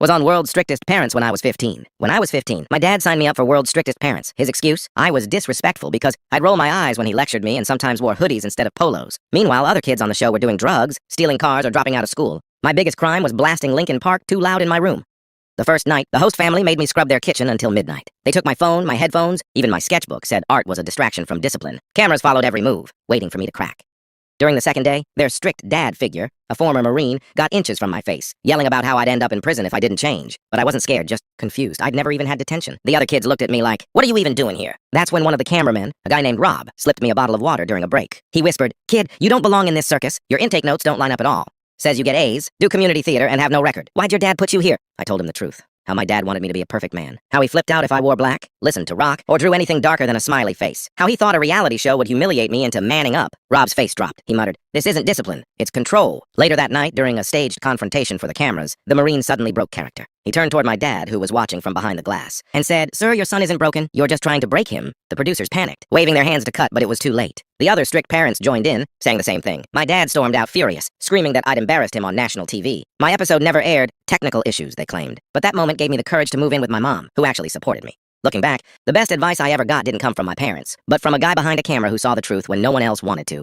Was on World's Strictest Parents when I was 15. When I was 15, my dad signed me up for World's Strictest Parents. His excuse? I was disrespectful because I'd roll my eyes when he lectured me and sometimes wore hoodies instead of polos. Meanwhile, other kids on the show were doing drugs, stealing cars, or dropping out of school. My biggest crime was blasting Linkin Park too loud in my room. The first night, the host family made me scrub their kitchen until midnight. They took my phone, my headphones, even my sketchbook, said art was a distraction from discipline. Cameras followed every move, waiting for me to crack. During the second day, their strict dad figure, a former Marine, got inches from my face, yelling about how I'd end up in prison if I didn't change. But I wasn't scared, just confused. I'd never even had detention. The other kids looked at me like, "What are you even doing here?" That's when one of the cameramen, a guy named Rob, slipped me a bottle of water during a break. He whispered, "Kid, you don't belong in this circus. Your intake notes don't line up at all. Says you get A's, do community theater, and have no record. Why'd your dad put you here?" I told him the truth. How my dad wanted me to be a perfect man. How he flipped out if I wore black, listened to rock, or drew anything darker than a smiley face. How he thought a reality show would humiliate me into manning up. Rob's face dropped. He muttered, "This isn't discipline, it's control." Later that night, during a staged confrontation for the cameras, the Marine suddenly broke character. He turned toward my dad, who was watching from behind the glass, and said, "Sir, your son isn't broken. You're just trying to break him." The producers panicked, waving their hands to cut, but it was too late. The other strict parents joined in, saying the same thing. My dad stormed out furious, screaming that I'd embarrassed him on national TV. My episode never aired. Technical issues, they claimed. But that moment gave me the courage to move in with my mom, who actually supported me. Looking back, the best advice I ever got didn't come from my parents, but from a guy behind a camera who saw the truth when no one else wanted to.